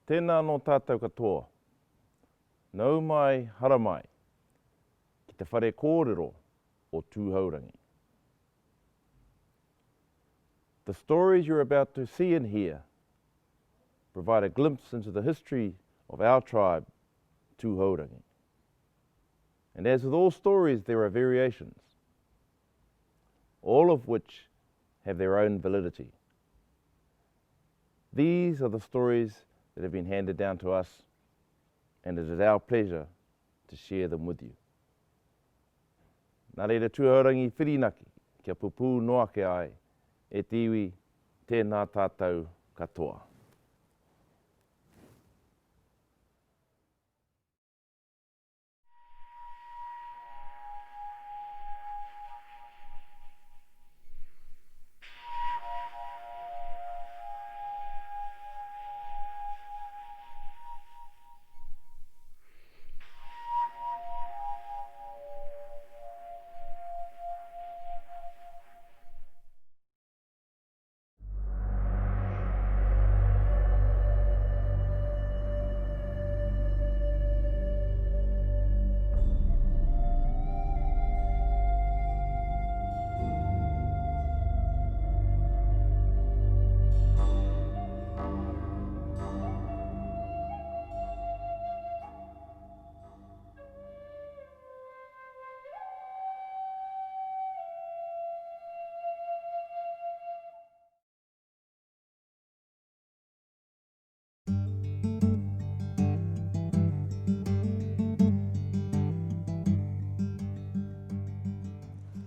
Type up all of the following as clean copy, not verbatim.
Tēnā no tātou katoa. Nau mai, hara mai, ki te whare kōrero o Tūhourangi. The stories you're about to see and hear provide a glimpse into the history of our tribe, Tūhourangi. And as with all stories, there are variations, all of which have their own validity. These are the stories that have been handed down to us, and it is our pleasure to share them with you. Nā reira Tūhourangi whirinaki, kia pupu noa ke ai, e te iwi tēnā tātou katoa.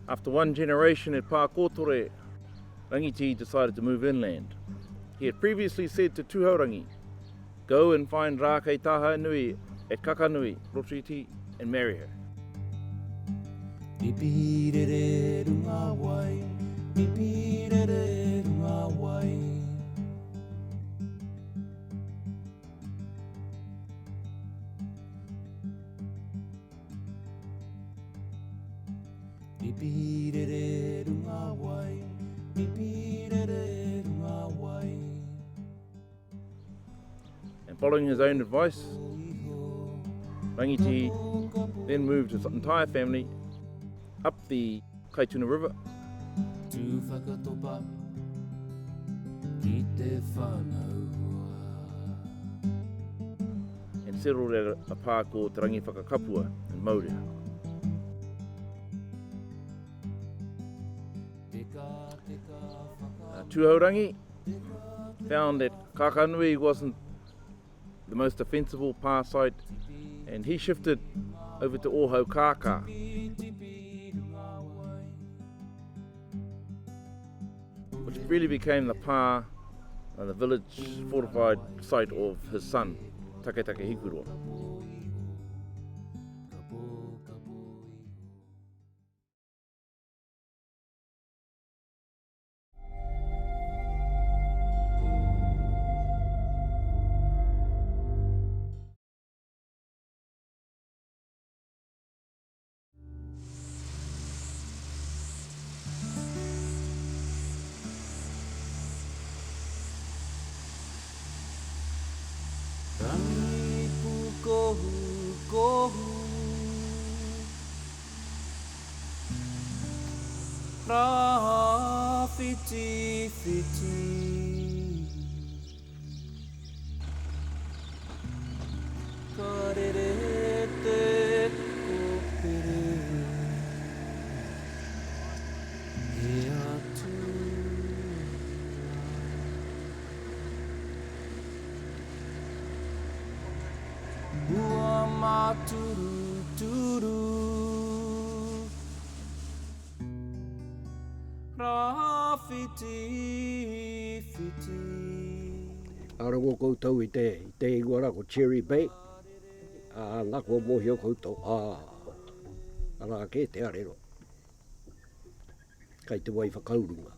After one generation at Pākotore, Rangiti decided to move inland. He had previously said to Tūhourangi, go and find Rākei Taha Nui at Kakanui, Rotoiti, and marry her. And following his own advice, Rangiti then moved his entire family up the Kaituna River and settled at a pā called Te Rangi Whakakapua in Mokoia. Tūhourangi found that Kakanui wasn't the most defensible pā site, and he shifted over to Ohau-Kākā. Which really became the pā and the village fortified site of his son, Taketake Hikuroa. Fiti fiti Korero te kopere E atu Ua maturu turu Fiti, fiti. Arongo koutou I te ingoara ko Cherry Bay. Ngako mohio koutou. Ara ke te arero. Kai te wai whakaurunga.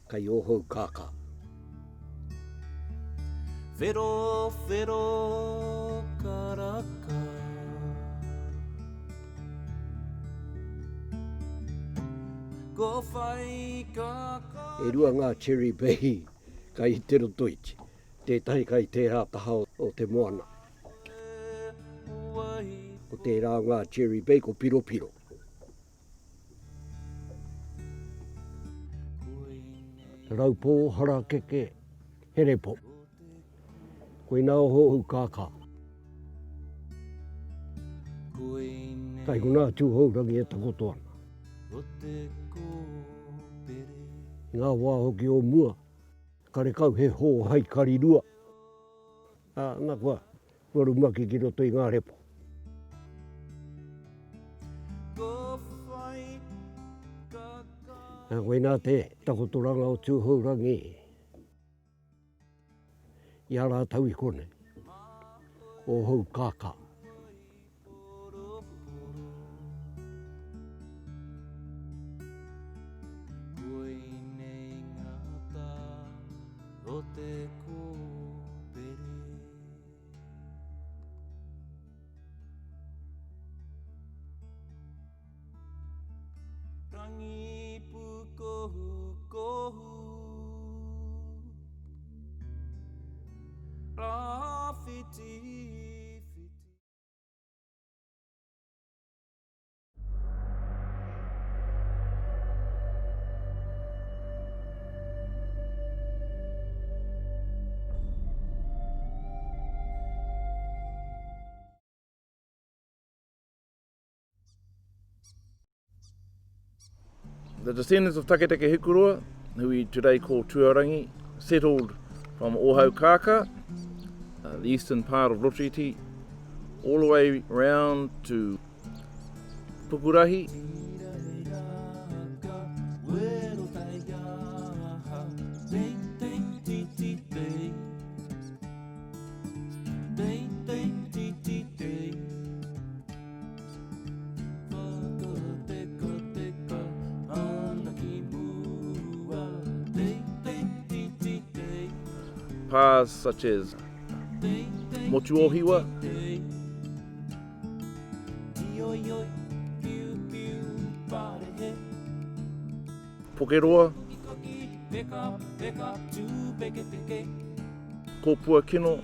Kai Ohau-Kākā. Whero, whero, karaka. E rua ngā Cherry Bay kai te Rotoiti. Tētahi kai te rātaha o te moana. Ko te rā ngā cherry bay ko piro piro. Raupō hara keke here po. Koe nā hohu kākā. Kai ko nā Tūhourangi e takoto ana. Ngā wā hoki o mua. Kare kau he hō hai karirua. Nā kua, waru maki ki roto I ngā repo. Koe nā te takotoranga o Tūhourangi. Ia rā tau I kone. O hou kākā. Rangi pukohu kohu Rafiti The descendants of Taketake Hikuroa, who we today call Tūhourangi, settled from Ohaukaka, the eastern part of Rotoiti, all the way round to Pukeroa, paths such as Motuohiwa, Pukeroa, Kopua Kino,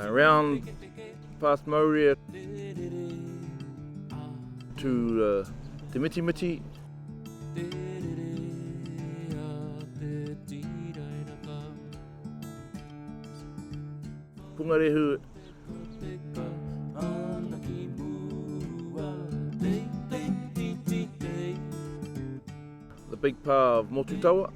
around past Mokoia to Te Miti Miti, Pungarehu, the big pa of Motutawa,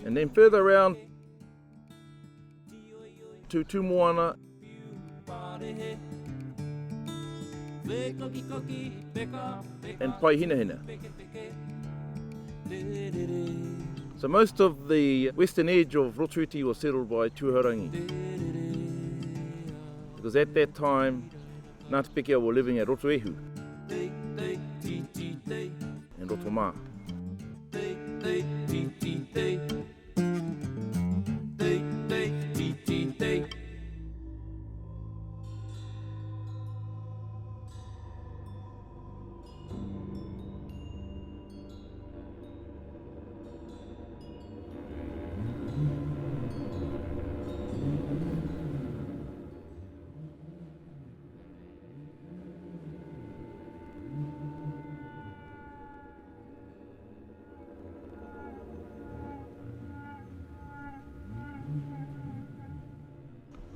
and then further around to Tūmoana and Paihinahina. So most of the western edge of Rotoiti was settled by Tūhourangi, because at that time Ngāti Pekea were living at Rotoehu and Rotomā.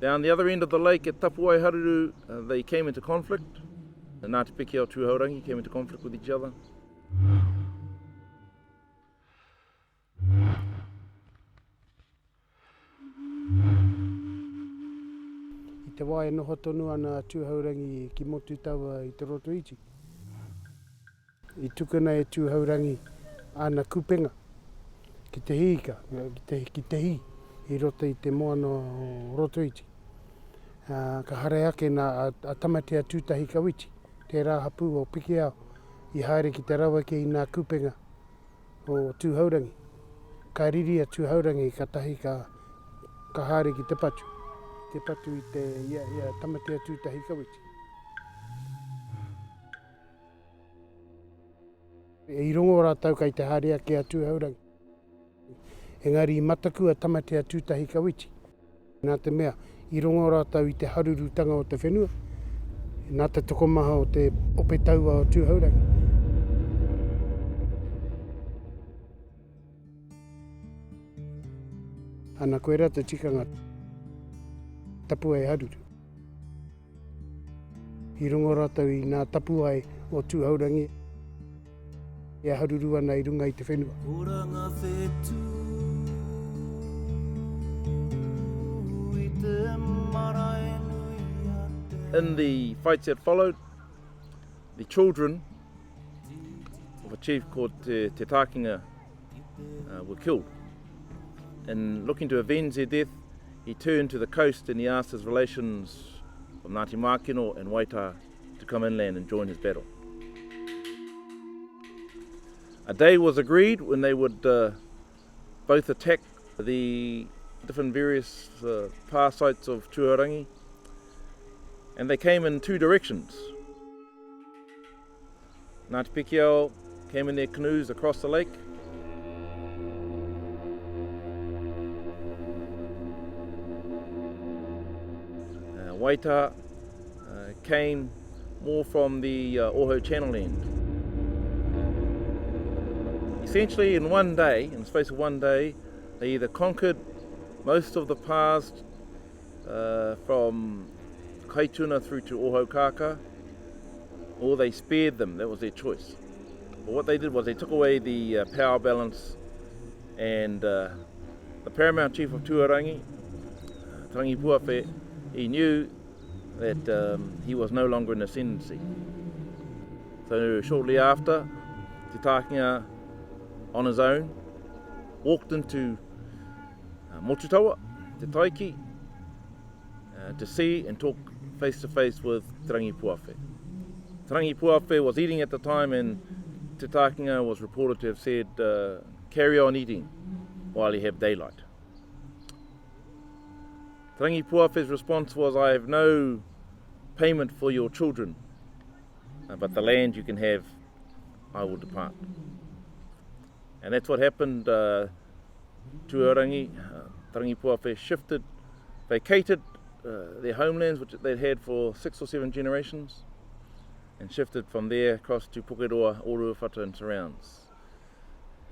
Down the other end of the lake at Tapuai Haruru, they came into conflict. The Ngāti Pekea o Tūhourangi came into conflict with each other. I te wā e noho tonu ana Tūhourangi ki motu taua I te Rotoiti. I tukuna e Tūhourangi ana kupenga ki te hika, ki te hi I roto I te moana o Rotoiti. Ka hare ake nā a tamatea tūtahi kawiti, te rā hapu o Pukeroa I haere ki te rawa ki I nā kupenga o Tūhourangi. ka riri a Tūhourangi ka tahi ka hare ki te patu. Te patu i te ia tamatea tūtahi kawiti. I rongo rātau kai te harea ki a Tūhourangi. Engari i mataku a tamatea tūtahi kawiti. Nā te mea, i rongo rātau i te harurutanga o te whenua. Nā te tokomaha o te ope taua o Tūhourangi. Ana koe rā te tikanga tapu ai haruru. I rongo rātau i nā tapu ai o Tūhourangi. Ia haruru ana i runga i te whenua. Oranga whetū i te marae nui a te In the fights that followed, the children of a chief called Te Takinga were killed. In looking to avenge their death, he turned to the coast and he asked his relations of Ngāti Mākeno and Waita to come inland and join his battle. A day was agreed when they would both attack the different various pā sites of Tūhourangi, and they came in two directions. Ngāti Pēkeo came in their canoes across the lake, Waita came more from the Oho Channel end. Essentially in one day, in the space of one day, they either conquered most of the paths from Kaituna through to Oho Kaka, or they spared them. That was their choice. But what they did was they took away the power balance, and the paramount chief of Tūhourangi, Tarangi Puawhe, he knew that he was no longer in the ascendancy. So shortly after, Te Takinga, on his own, walked into Motutawa, Te Taiki, to see and talk face to face with Tarangi Puawhe. Tarangi Puawhe was eating at the time, and Te Takinga was reported to have said, carry on eating while you have daylight. Tarangi Puawhe's response was, I have no payment for your children, but the land you can have, I will depart. And that's what happened. Tūhourangi, Tarangi Puawhe shifted, vacated their homelands, which they'd had for 6 or 7 generations, and shifted from there across to Pukeroa, Oruawhata and surrounds,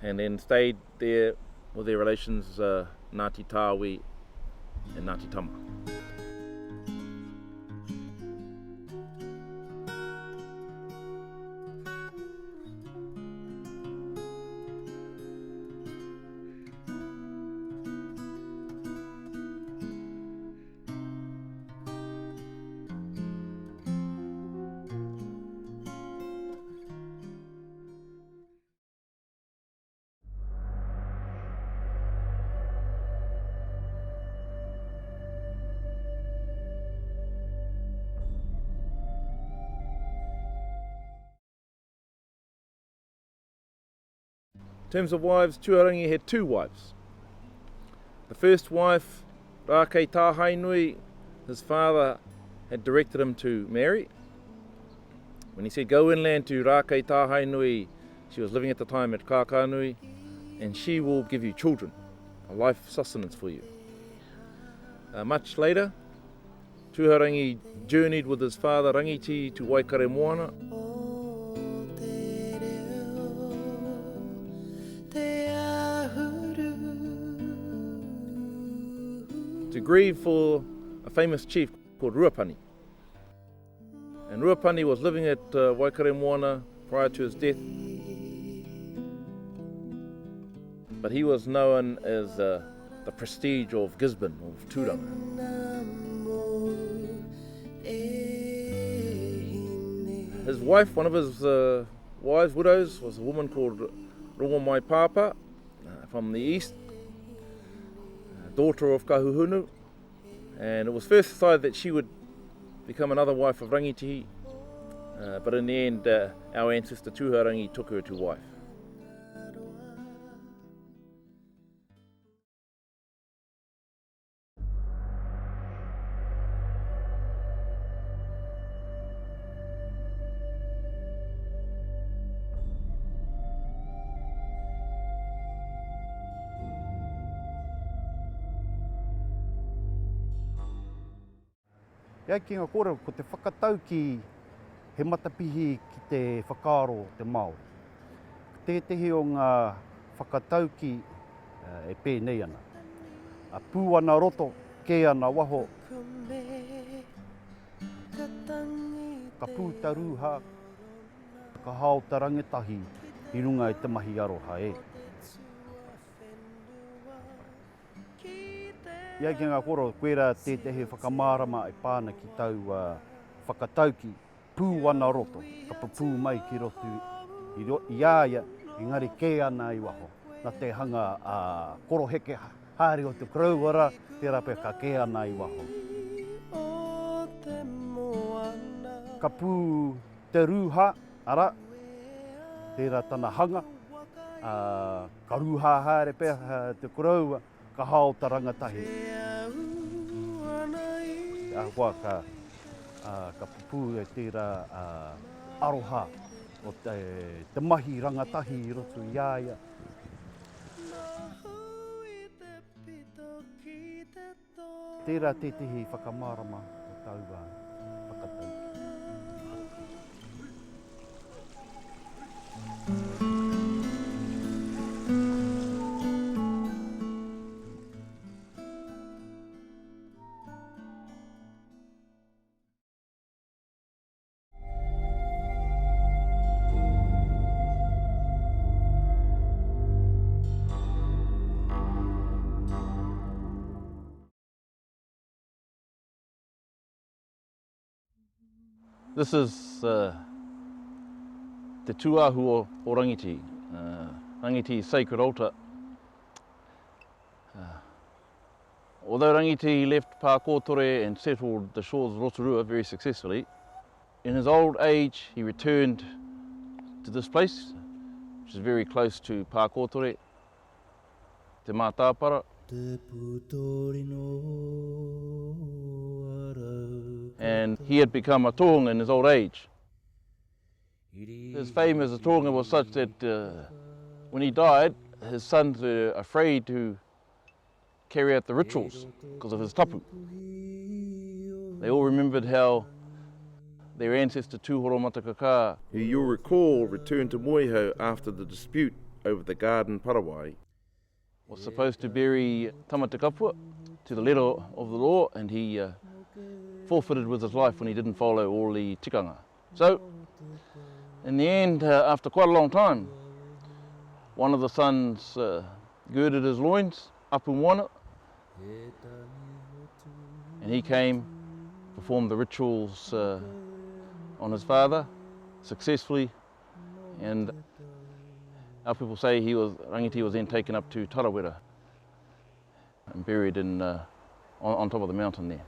and then stayed there with their relations Ngāti Tāwi and Ngāti Tama. In terms of wives, Tūhourangi had 2 wives. The first wife, Rākei Tāhainui, his father had directed him to marry. When he said, go inland to Rākei Tāhainui, she was living at the time at Kākānui, and she will give you children, a life sustenance for you. Much later, Tūhourangi journeyed with his father Rangiti to Whakarewarewa, to grieve for a famous chief called Ruapani. And Ruapani was living at Whakarewarewa prior to his death, but he was known as the prestige of Gisborne, of Tūranga. His wife, one of his wives, widows, was a woman called Rongo Mai Papa from the east, daughter of Kahuhunu, and it was first decided that she would become another wife of Rangitihi, but in the end our ancestor Tūhourangi took her to wife. Ia ki ngā kōrero, ko te whakatau ki he matapihi ki te whakaaro te Māori. Tētehi o ngā whakatau ki e pēnei ana. A pū ana roto, kē ana waho. Ka pū ta rūha, ka hao ta rangatahi i runga i te mahi aroha e. Ia ki ngā kōrero, koera tētehi whakamārama e pāna ki tau whakatau ki pū ana roto, ka pū mai ki rotu i āia, engari kē ana i waho. Nā te hanga koro heke haere o te Korero, tērā pē ka kē ana i waho. Ka pū te rūha, ara, tērā tana hanga, ka rūha haere pē te Korero, ka hao ta rangatahi. Ahua ka pū e tērā aroha o te mahi rangatahi i roto i āia. Tērā tētehi whakamārama o tau whakatau. This is the Tūahu o Rangiti, Rangiti's sacred altar. Although Rangiti left Pākotore and settled the shores of Rotorua very successfully, in his old age he returned to this place, which is very close to Pākotore, Te Mātāpara. And he had become a tohunga in his old age. His fame as a tohunga was such that when he died, his sons were afraid to carry out the rituals because of his tapu. They all remembered how their ancestor Tūhourangi, who you'll recall returned to Mokoia after the dispute over the garden Paraguay, was supposed to bury tamata kapua to the letter of the law, and he forfeited with his life when he didn't follow all the tikanga. So, in the end, after quite a long time, one of the sons girded his loins, Apu Moana, and he came, performed the rituals on his father successfully, and our people say Rangiti was then taken up to Tarawera and buried on top of the mountain there.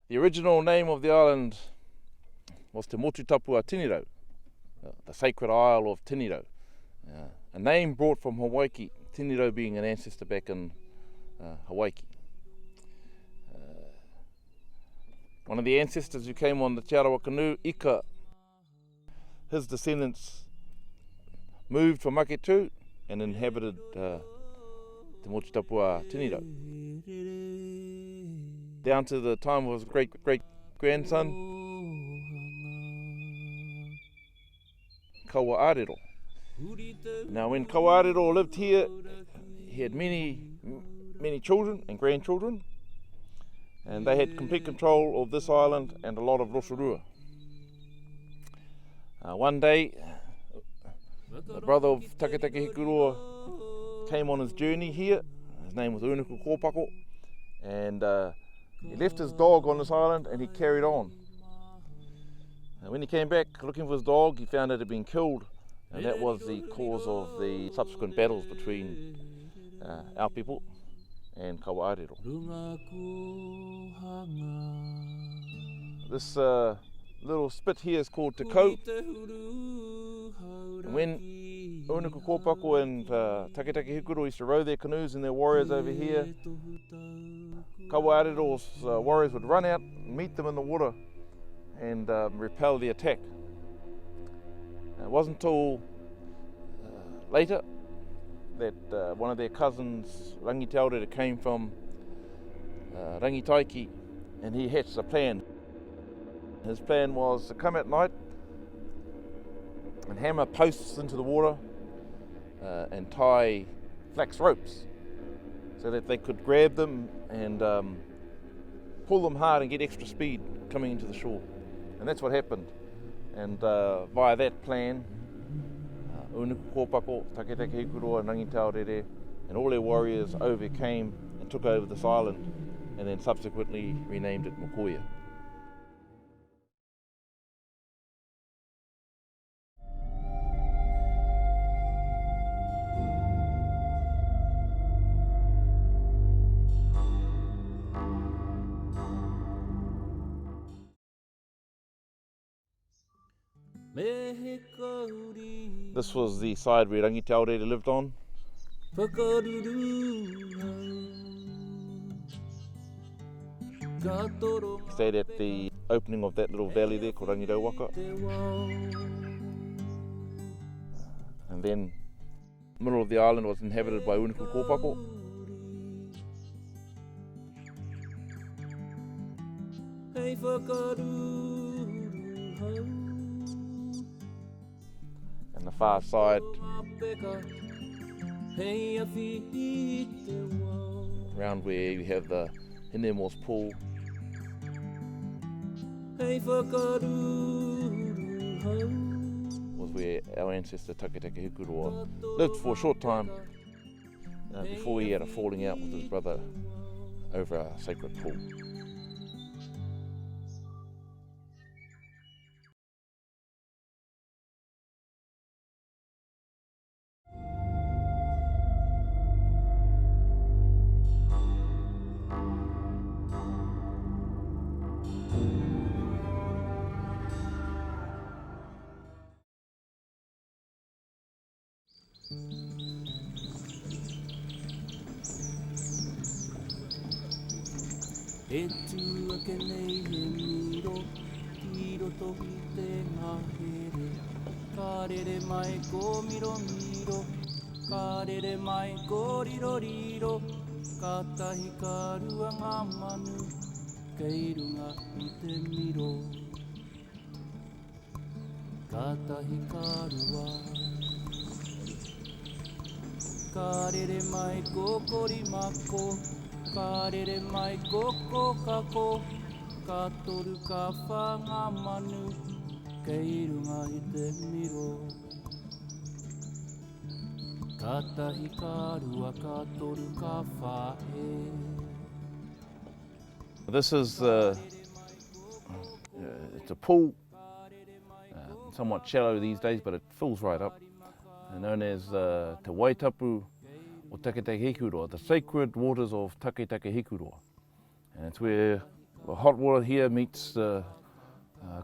The original name of the island was Te Motutapua Tiniro, the sacred isle of Tiniro, a name brought from Hawaii, Tiniro being an ancestor back in Hawaii. one of the ancestors who came on the Te Arawa canoe, Ika, his descendants moved from Maketu and inhabited Te Motu-Tapua Tiniro. Down to the time of his great-great-grandson, Korero. Now when Korero lived here, he had many children and grandchildren, and they had complete control of this island and a lot of Rotorua. One day, the brother of Taketake Hikuroa came on his journey here. His name was Unuku Kōpako, and he left his dog on this island and he carried on. When he came back looking for his dog, he found it had been killed, and that was the cause of the subsequent battles between our people and Korero. This little spit here is called Te Kau. And when Unuku Kōpako and Taketake Hikuroa used to row their canoes and their warriors over here, Korero's warriors would run out, meet them in the water, and repel the attack. It wasn't until later that one of their cousins, Rangi Tarawera, came from Rangitaiki, and he hatched a plan. His plan was to come at night and hammer posts into the water and tie flax ropes so that they could grab them and pull them hard and get extra speed coming into the shore. And that's what happened. And via that plan, Unuku Kōpako, Taketake Hikuroa and Rangi Tarawera and all their warriors overcame and took over this island, and then subsequently renamed it Mokoia. This was the side where Rangi Tarawera lived on. He stayed at the opening of that little valley there called Rangirawaka. And then the middle of the island was inhabited by Unuku Kōpako. And the far side, around where you have the Hinemo's pool, was where our ancestor Taketake Hikuroa lived for a short time before he had a falling out with his brother over a sacred pool. E tua ke nei he miro, tiro tohi te ngahere. Ka rere mai ko miro miro, ka rere mai ko riro riro. Ka tahi ka rua ngā manu, kei runga i te miro. Ka tahi ka rua, ka rere mai ko kori mako. Ka rere mai koko kako, ka toru ka whanga manu, kei runga i te miro. Ka tahi ka rua, ka toru ka whae. This is it's a pool, somewhat shallow these days, but it fills right up, known as Te Waitapu o Taketake Hikuroa, the sacred waters of Taketake Hikuroa. And it's where the hot water here meets the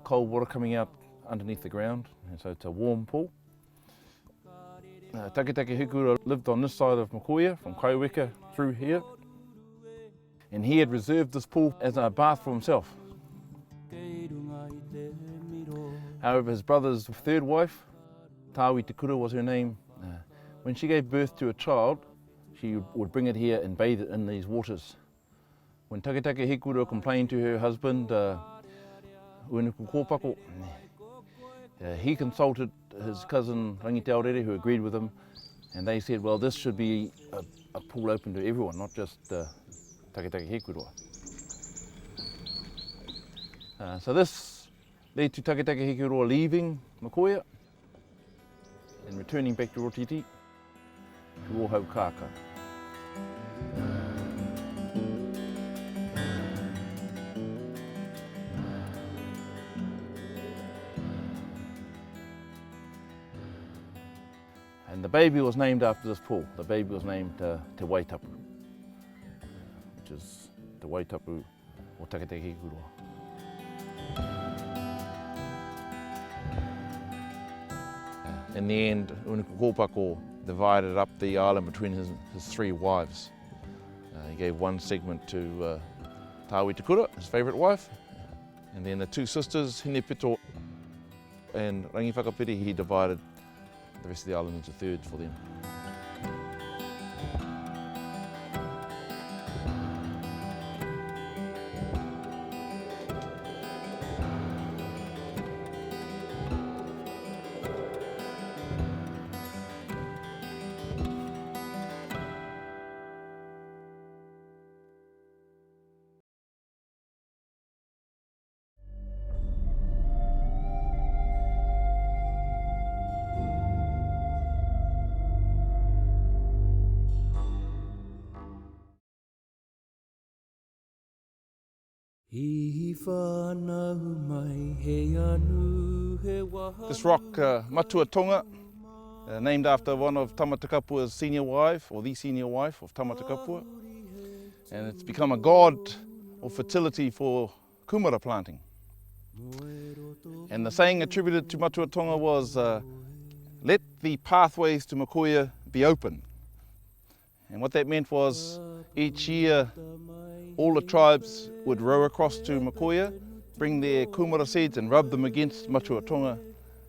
cold water coming out underneath the ground, and so it's a warm pool. Taketake Hikuroa lived on this side of Mokoia, from Kaiweka through here, and he had reserved this pool as a bath for himself. However, his brother's third wife, Tāwera was her name, when she gave birth to a child, she would bring it here and bathe it in these waters. When Taketake Hikuro complained to her husband, Uenuku Kōpako, he consulted his cousin Rangi Tarawera, who agreed with him, and they said, well, this should be a pool open to everyone, not just Taketake Hikuro. So this led to Taketake Hikuro leaving Mokoia and returning back to Rotoiti to Ohaukaka. And the baby was named after this pool. The baby was named Te Waitapu, which is Te Waitapu o Taketake Hikuro. In the end, Uenuku Kōpako divided up the island between his three wives. He gave one segment to Tāwera, his favourite wife, and then the two sisters, Hinepito and Rangi Whakapiri, he divided the rest of the island into thirds for them. This rock, Matuatonga, named after one of Tamatakapua's senior wife, or the senior wife of Tamatakapua. And it's become a god of fertility for kumara planting. And the saying attributed to Matuatonga was, let the pathways to Mokoia be open. And what that meant was, each year all the tribes would row across to Mokoia, bring their kumara seeds and rub them against Matuatonga,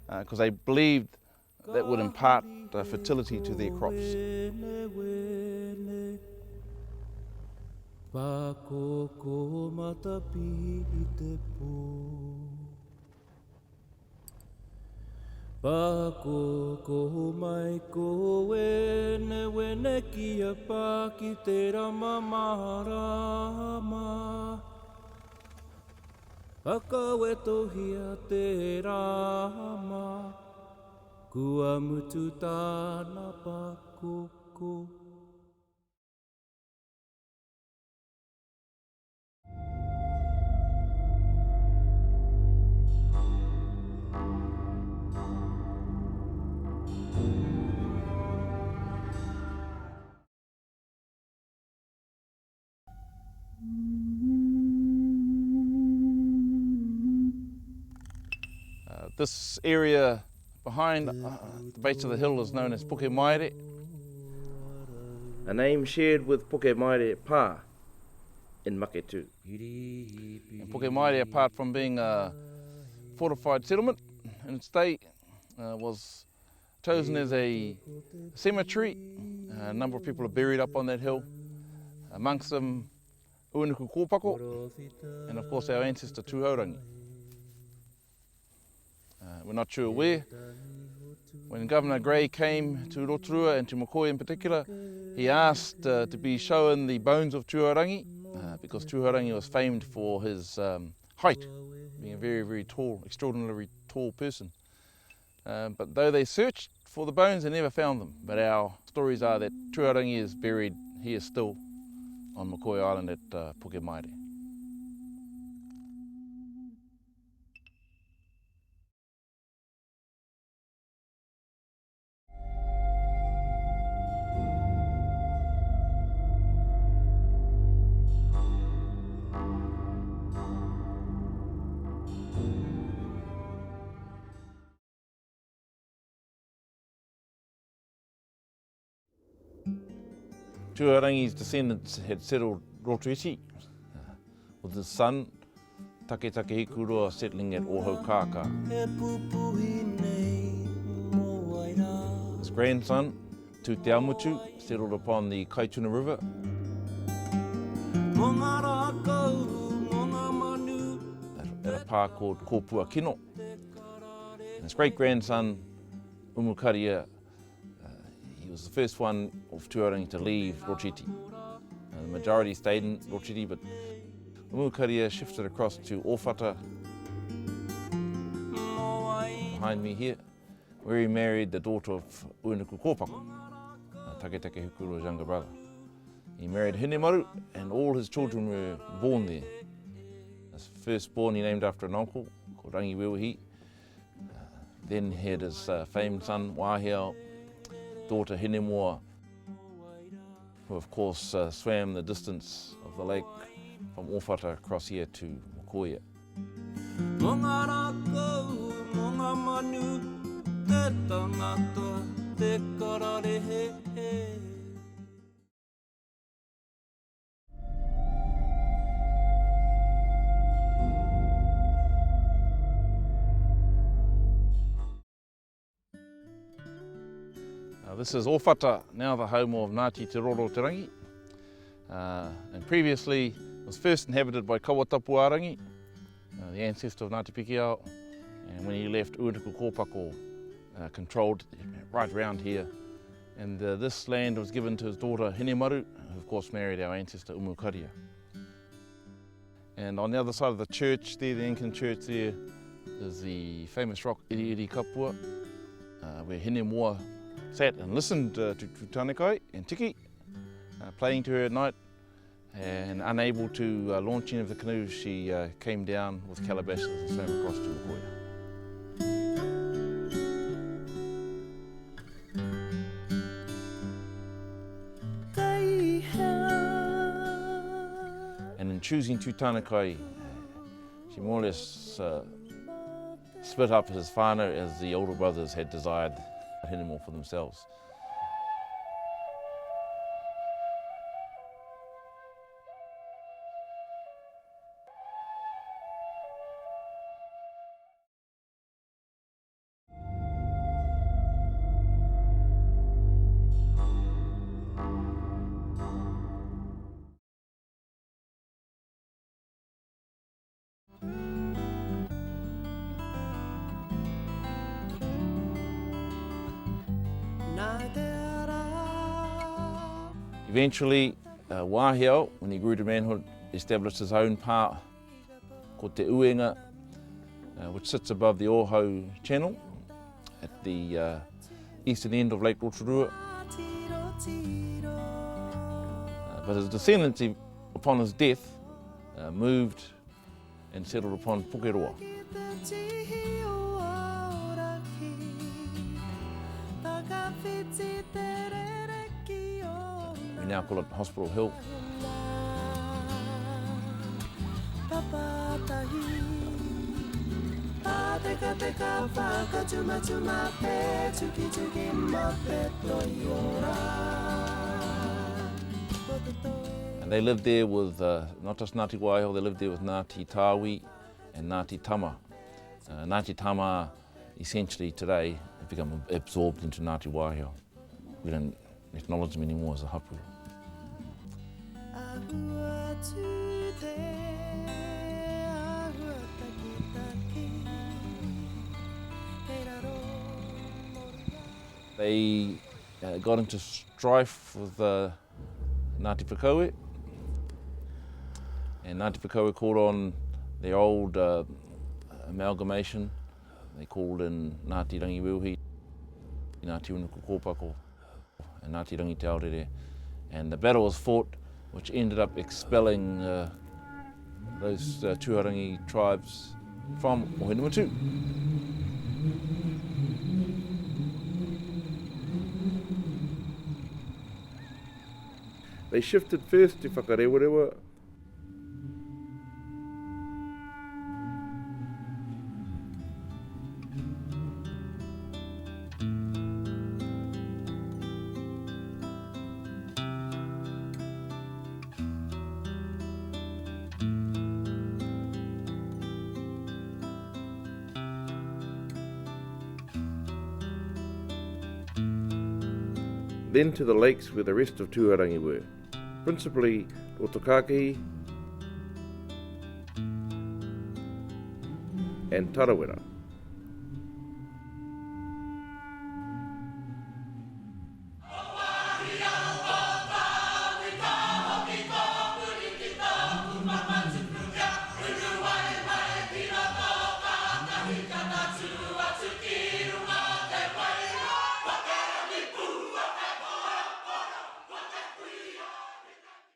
because they believed that would impart fertility to their crops. Pako ko mai ko wene kia pa ki te rama marama. Pakawe tohia te rama, kua mutu tāna pakoko. This area behind the base of the hill is known as Pukeroa, a name shared with Pukeroa Pā in Maketu. And Pukeroa, apart from being a fortified settlement in its day, was chosen as a cemetery. A number of people are buried up on that hill, amongst them Uenuku Kōpako, and of course our ancestor Tūhourangi. We're not sure where. When Governor Gray came to Rotorua and to Mokoia in particular, he asked to be shown the bones of Tūhourangi, because Tūhourangi was famed for his height, being a very, very tall, extraordinarily tall person. But though they searched for the bones, they never found them. But our stories are that Tūhourangi is buried here still on Mokoia Island at Pukeroa. Tūhourangi's descendants had settled Rotoiti with his son Taketake Hikurua settling at Oahu-Kaka. His grandson, Tūhourangi, settled upon the Kaituna River. At a park called Pukeroa. And his great-grandson, Mokoia, he was the first one of Tūhourangi to leave Rotoiti. The majority stayed in Rotoiti, but Mokoia shifted across to Ōwhata, behind me here, where he married the daughter of Unuku Kōpako, Taketake Hukurua's younger brother. He married Hinemaru, and all his children were born there. His firstborn he named after an uncle called Rangiwewahi. Then he had his famed son Whare, daughter Hinemoa, who of course swam the distance of the lake from Ōwhata across here to Mokoia. This is Ōwhata, now the home of Ngāti Te Rotoiti, and previously it was first inhabited by Kawatapuarangi, the ancestor of Ngāti Pukeroa, and when he left, Unuku Kōpako controlled right around here. And this land was given to his daughter Hinemaru, who of course married our ancestor Mokoia. And on the other side of the church there, the Anglican church there, is the famous rock Iri Iri Kapua, where Hinemoa sat and listened to Tūtanikai and Tiki, playing to her at night, and unable to launch any of the canoes, she came down with calabashes and swam across to Mokoia. And in choosing Tūtanikai, she more or less split up his whānau as the older brothers had desired Hinemoa for themselves. Eventually, Whare, when he grew to manhood, established his own pā called Te Uenga, which sits above the Ōhau Channel at the eastern end of Lake Rotorua. But his descendants, upon his death, moved and settled upon Pukeroa. We now call it Hospital Hill. And they lived there with not just Ngāti Waiho, they lived there with Ngāti Tāwi and Ngāti Tama. Ngāti Tama essentially today have become absorbed into Ngāti Waiho. We don't acknowledge them anymore as a hapu. They got into strife with Ngāti Pukeroa, and Ngāti Pukeroa called on their old amalgamation. They called in Ngāti Rangiwewahi, Ngāti Unuku Kōpako, and Ngāti Rangi Te Aorere. And the battle was fought, which ended up expelling those Tūhourangi tribes from Ohinamatu. They shifted first to Whakarewarewa. then to the lakes where the rest of Tūhourangi were, principally Rotoiti and Tarawera.